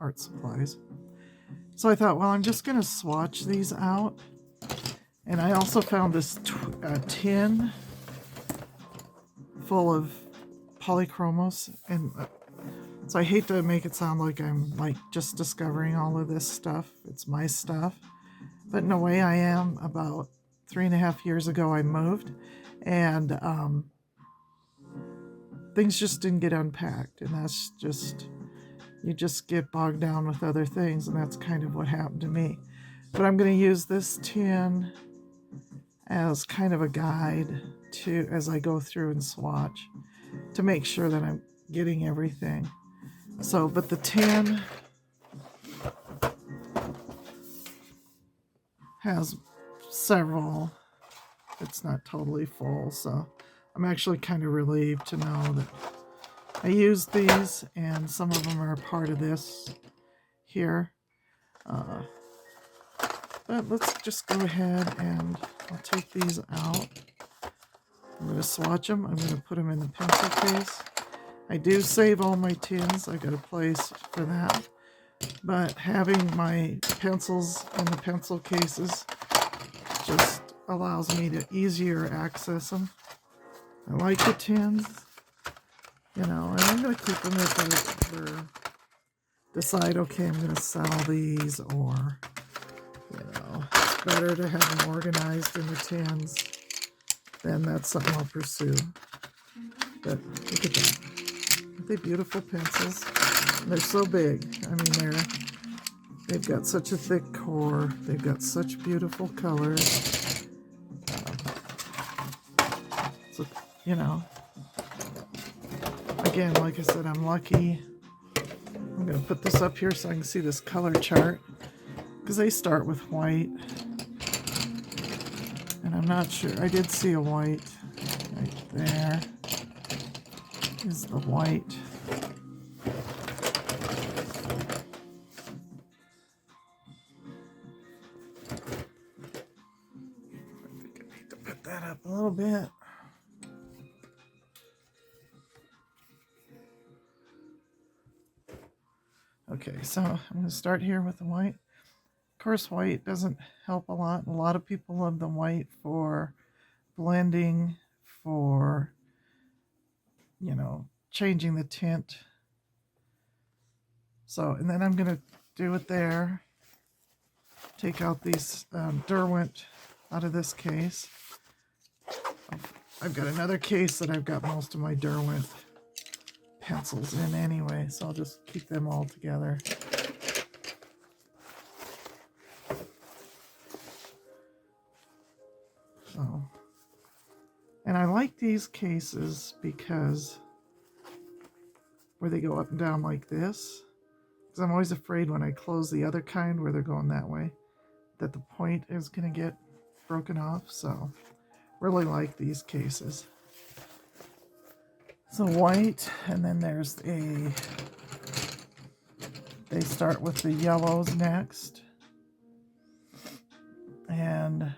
art supplies. So I thought, well, I'm just going to swatch these out. And I also found this tin full of polychromos. And so I hate to make it sound like I'm like just discovering all of this stuff. It's my stuff. But in a way I am. About 3.5 years ago I moved. And things just didn't get unpacked. And that's just, you just get bogged down with other things. And that's kind of what happened to me. But I'm going to use this tin as kind of a guide to, as I go through and swatch, to make sure that I'm getting everything. So, but the tin has several, it's not totally full, so I'm actually kind of relieved to know that I used these, and some of them are part of this here. But let's just go ahead and I'll take these out. I'm going to swatch them. I'm going to put them in the pencil case. I do save all my tins. I got a place for that. But having my pencils in the pencil cases just allows me to easier access them. I like the tins, you know, and I'm going to keep them if I ever decide, okay, I'm going to sell these, or, you know, it's better to have them organized in the tins. Then that's something I'll pursue. But look at that. Aren't they beautiful pencils? And they're so big. I mean, they've got such a thick core. They've got such beautiful colors. So, you know, again, like I said, I'm lucky. I'm going to put this up here so I can see this color chart, because they start with white. And I'm not sure. I did see a white right there. Is the white. I think I need to put that up a little bit. Okay, so I'm going to start here with the white. Of course, white doesn't help a lot. A lot of people love the white for blending, for, you know, changing the tint. So, and then I'm going to do it there. Take out these Derwent out of this case. I've got another case that I've got most of my Derwent pencils in anyway, so I'll just keep them all together. So, and I like these cases because where they go up and down like this, because I'm always afraid when I close the other kind where they're going that way that the point is going to get broken off. So really like these cases. So white, and then there's they start with the yellows next, and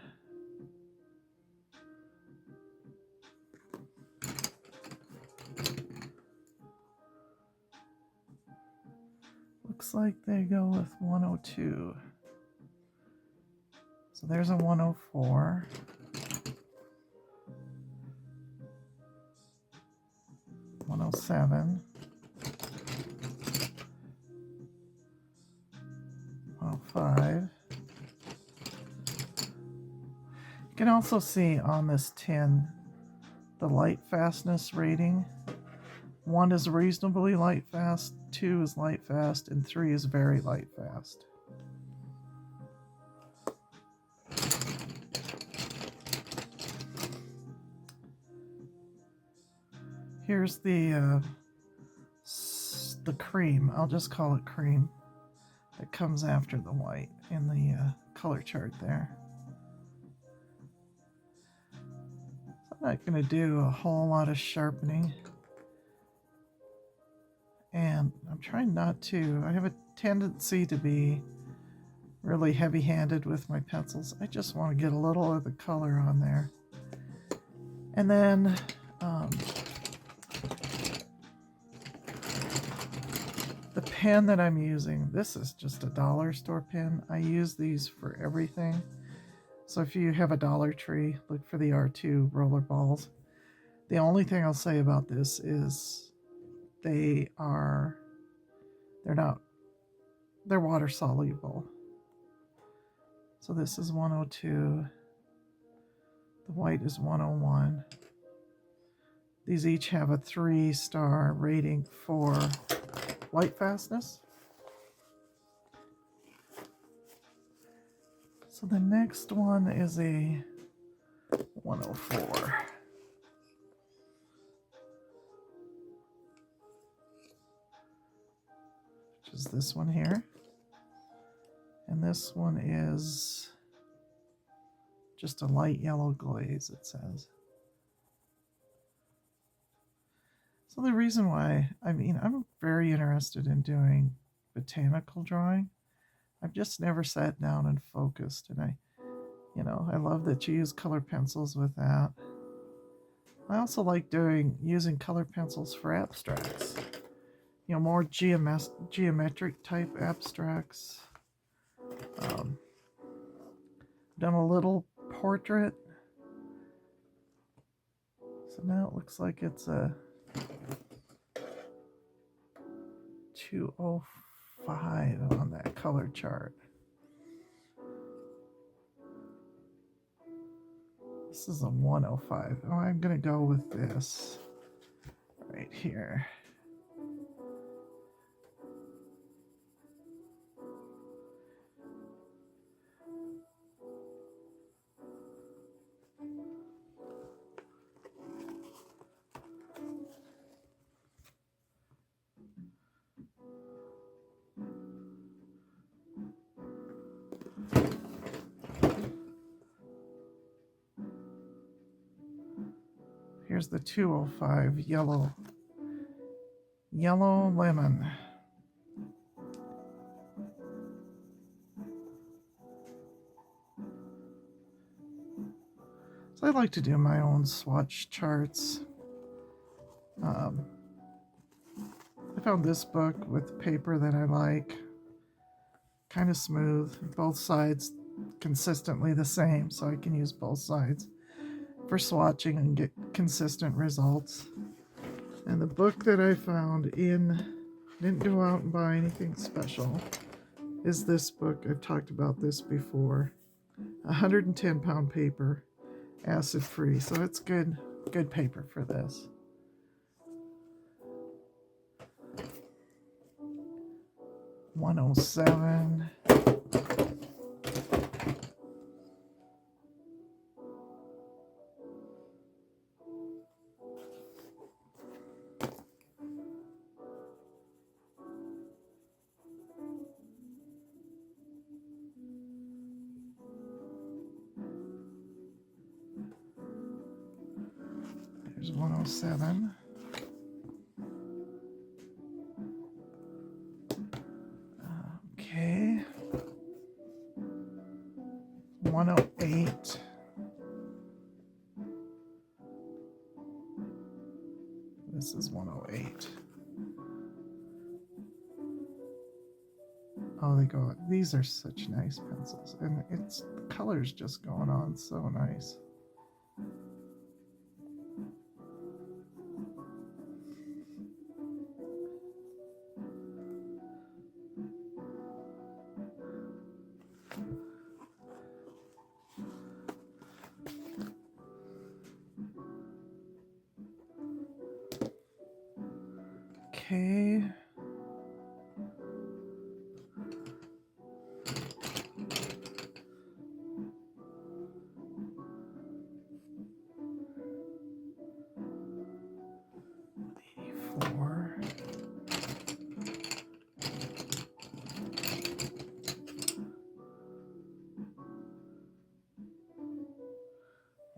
looks like they go with 102. So there's a 104. '07, 105. You can also see on this tin the light fastness rating. 1 is reasonably light fast, 2 is light fast, and 3 is very light fast. Here's the cream. I'll just call it cream. That comes after the white in the color chart there. So I'm not going to do a whole lot of sharpening. And I'm trying not to. I have a tendency to be really heavy-handed with my pencils. I just want to get a little of the color on there. And then the pen that I'm using, this is just a dollar store pen. I use these for everything. So if you have a Dollar Tree, look for the R2 roller balls. The only thing I'll say about this is they're water soluble. So this is 102. The white is 101. These each have a 3-star rating for light fastness. So the next one is a 104. Which is this one here. And this one is just a light yellow glaze, it says. So the reason why, I'm very interested in doing botanical drawing. I've just never sat down and focused, and I love that you use color pencils with that. I also like using color pencils for abstracts. More geometric type abstracts. Done a little portrait. So now it looks like it's a 205 on that color chart. This is a 105. Oh, I'm going to go with this right here. Here's the 205 yellow lemon. So I like to do my own swatch charts. I found this book with paper that I like. Kind of smooth, both sides consistently the same, so I can use both sides for swatching and get consistent results. And the book that I found didn't go out and buy anything special, is this book. I've talked about this before. 110-pound paper, acid free, so it's good paper for this. $107. There's 107. Okay. 108. This is 108. Oh, these are such nice pencils, and the color's just going on so nice. Okay.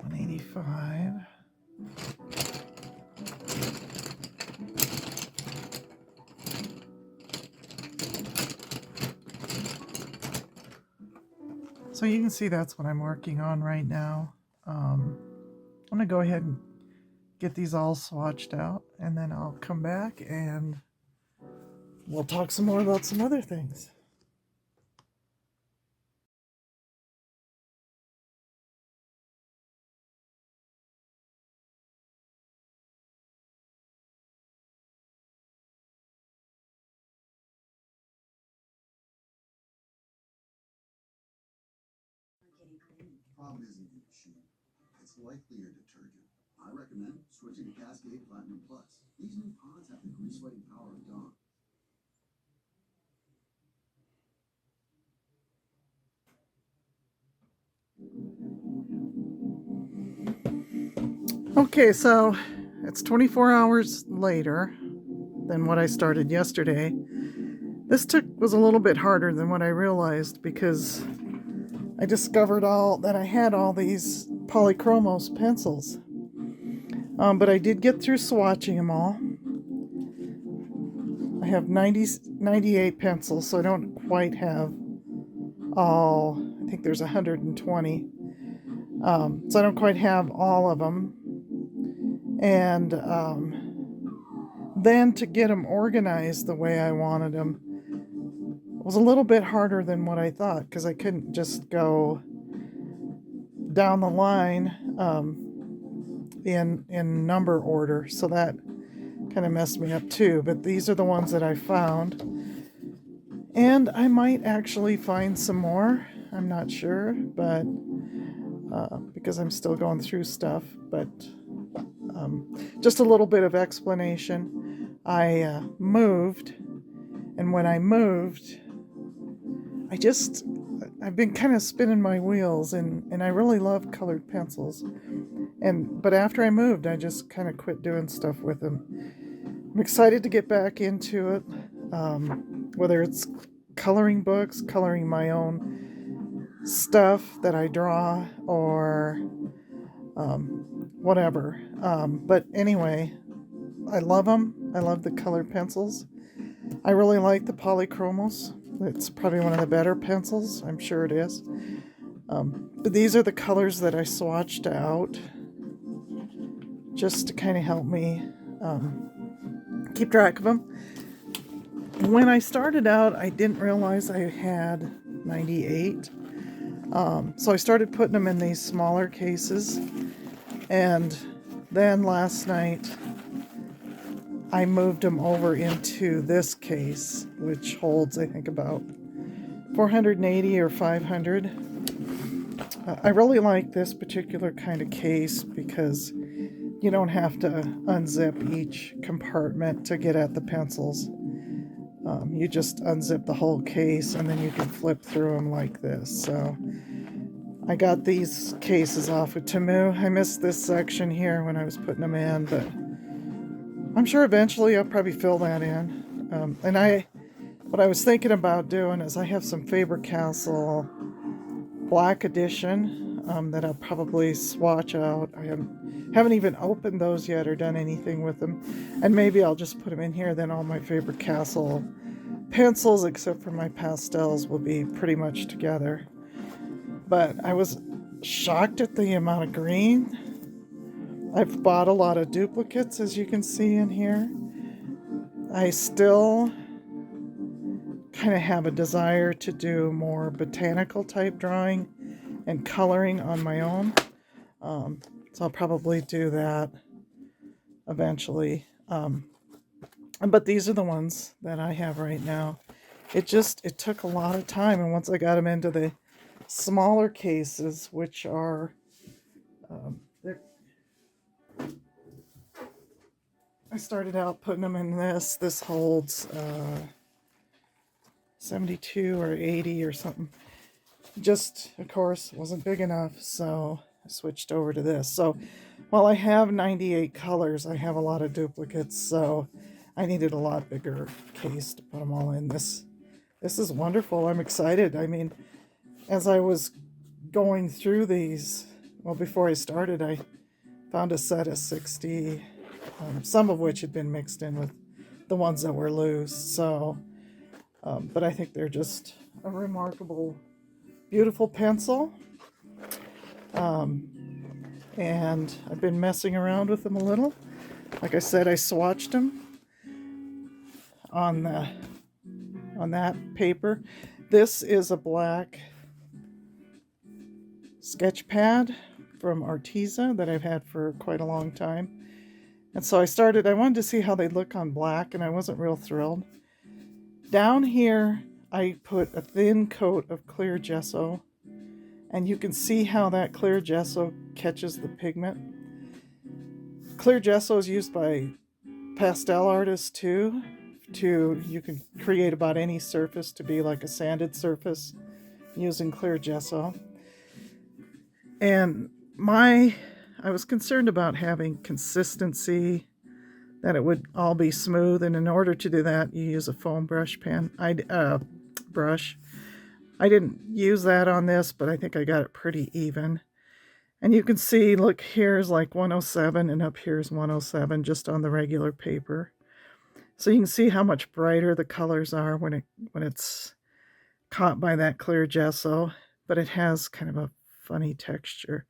$185. So you can see that's what I'm working on right now. I'm going to go ahead and get these all swatched out, and then I'll come back and we'll talk some more about some other things. Problem isn't your machine. It's likely your detergent. I recommend switching to Cascade Platinum Plus. These new pods have the grease-wetting power of Dawn. Okay, so it's 24 hours later than what I started yesterday. This was a little bit harder than what I realized because I discovered that I had all these PolyChromos pencils. But I did get through swatching them all. I have 98 pencils, so I don't quite have all. I think there's 120. So I don't quite have all of them. And then to get them organized the way I wanted them was a little bit harder than what I thought, because I couldn't just go down the line in number order. So that kind of messed me up too. But these are the ones that I found. And I might actually find some more. I'm not sure, but because I'm still going through stuff. But just a little bit of explanation. I moved, and when I moved, I've been kind of spinning my wheels, and I really love colored pencils. But after I moved, I just kind of quit doing stuff with them. I'm excited to get back into it, whether it's coloring books, coloring my own stuff that I draw, or whatever. But anyway, I love them. I love the colored pencils. I really like the PolyChromos. It's probably one of the better pencils. I'm sure it is. But these are the colors that I swatched out just to kind of help me keep track of them. When I started out, I didn't realize I had 98. So I started putting them in these smaller cases. And then last night, I moved them over into this case, which holds, I think, about 480 or 500. I really like this particular kind of case because you don't have to unzip each compartment to get at the pencils. You just unzip the whole case and then you can flip through them like this. So I got these cases off with Temu. I missed this section here when I was putting them in, but I'm sure eventually I'll probably fill that in. What I was thinking about doing is I have some Faber Castel Black Edition that I'll probably swatch out. I haven't even opened those yet or done anything with them. And maybe I'll just put them in here. Then all my Faber Castel pencils, except for my pastels, will be pretty much together. But I was shocked at the amount of green. I've bought a lot of duplicates, as you can see in here. I still kind of have a desire to do more botanical type drawing and coloring on my own. So I'll probably do that eventually. But these are the ones that I have right now. It took a lot of time, and once I got them into the smaller cases, which are I started out putting them in this. This holds 72 or 80 or something. Just, of course, wasn't big enough, so I switched over to this. So while I have 98 colors, I have a lot of duplicates, so I needed a lot bigger case to put them all in. This is wonderful. I'm excited. I mean, as I was going through these, well, before I started, I found a set of 60, some of which had been mixed in with the ones that were loose. So, but I think they're just a remarkable, beautiful pencil. And I've been messing around with them a little. Like I said, I swatched them on the on that paper. This is a black sketch pad from Arteza that I've had for quite a long time. And so I wanted to see how they look on black, and I wasn't real thrilled. Down here, I put a thin coat of clear gesso, and you can see how that clear gesso catches the pigment. Clear gesso is used by pastel artists too. You can create about any surface to be like a sanded surface using clear gesso. And I was concerned about having consistency, that it would all be smooth, and in order to do that, you use a foam brush brush. I didn't use that on this, but I think I got it pretty even. And you can see, look, here's like 107, and up here's 107 just on the regular paper. So you can see how much brighter the colors are when it's caught by that clear gesso, but it has kind of a funny texture.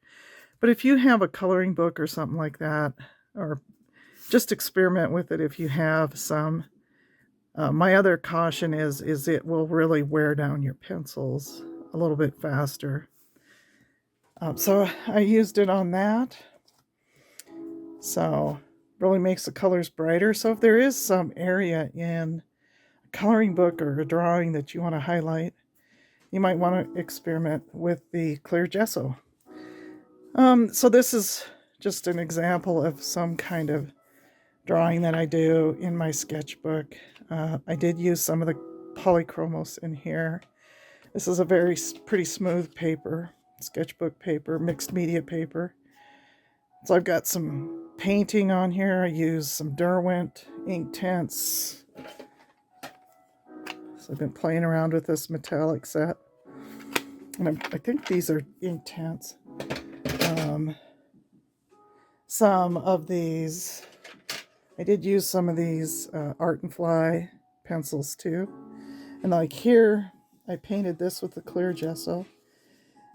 But if you have a coloring book or something like that, or just experiment with it if you have some. My other caution is it will really wear down your pencils a little bit faster. So I used it on that. So really makes the colors brighter. So if there is some area in a coloring book or a drawing that you want to highlight, you might want to experiment with the clear gesso. So this is just an example of some kind of drawing that I do in my sketchbook. I did use some of the PolyChromos in here. This is a pretty smooth paper, sketchbook paper, mixed media paper. So I've got some painting on here. I use some Derwent ink tints. So I've been playing around with this metallic set. And I think these are ink tints. Some of these, I did use some of these Art and Fly pencils too. And like here, I painted this with the clear gesso.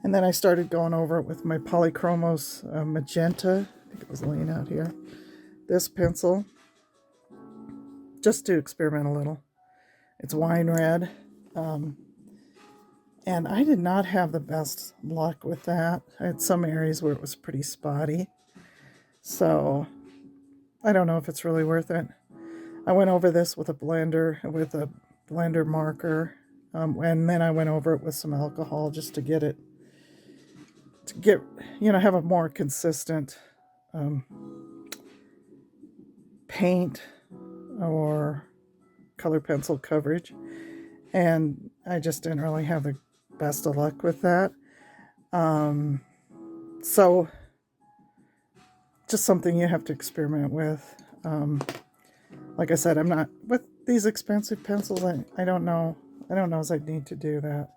And then I started going over it with my PolyChromos magenta. I think it was laying out here. This pencil, just to experiment a little. It's wine red. And I did not have the best luck with that. I had some areas where it was pretty spotty. So I don't know if it's really worth it. I went over this with a blender marker. And then I went over it with some alcohol just to have a more consistent paint or color pencil coverage. And I just didn't really have the best of luck with that. So just something you have to experiment with. Like I said, I'm not with these expensive pencils. I don't know as I need to do that,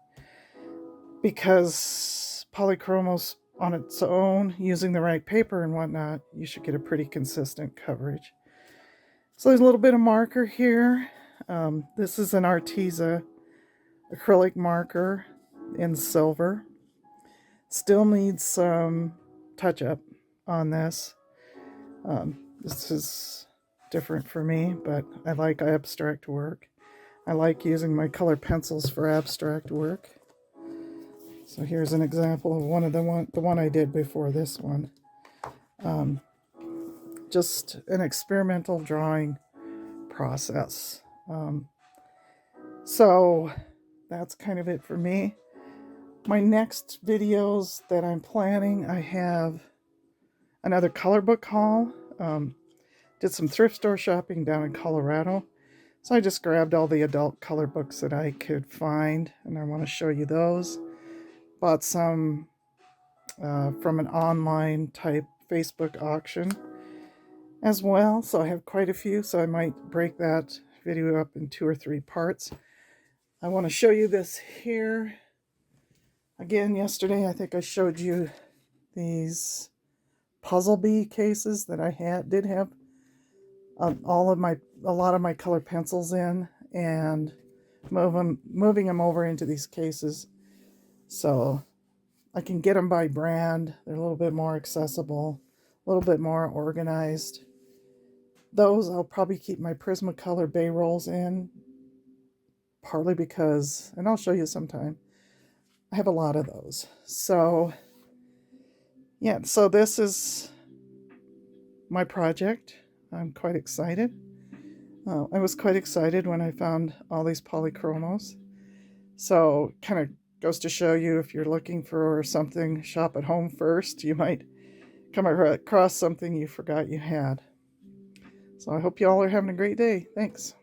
because PolyChromos on its own, using the right paper and whatnot, you should get a pretty consistent coverage. So there's a little bit of marker here. This is an Arteza acrylic marker in silver. Still needs some touch up on this. This is different for me, but I like abstract work. I like using my color pencils for abstract work. So here's an example of the one I did before this one. Just an experimental drawing process. So that's kind of it for me. My next videos that I'm planning, I have another color book haul. Did some thrift store shopping down in Colorado. So I just grabbed all the adult color books that I could find, and I want to show you those. Bought some from an online type Facebook auction as well. So I have quite a few, so I might break that video up in 2 or 3 parts. I want to show you this here. Again, yesterday I think I showed you these puzzle bee cases that I did have a lot of my color pencils in, and moving them over into these cases so I can get them by brand. They're a little bit more accessible, a little bit more organized. Those I'll probably keep my Prismacolor Bay rolls in, partly because, and I'll show you sometime, I have a lot of those. So yeah, so this is my project. I'm quite excited. I was quite excited when I found all these polychromos. So kind of goes to show you, if you're looking for something, shop at home first. You might come across something you forgot you had. So I hope you all are having a great day. Thanks.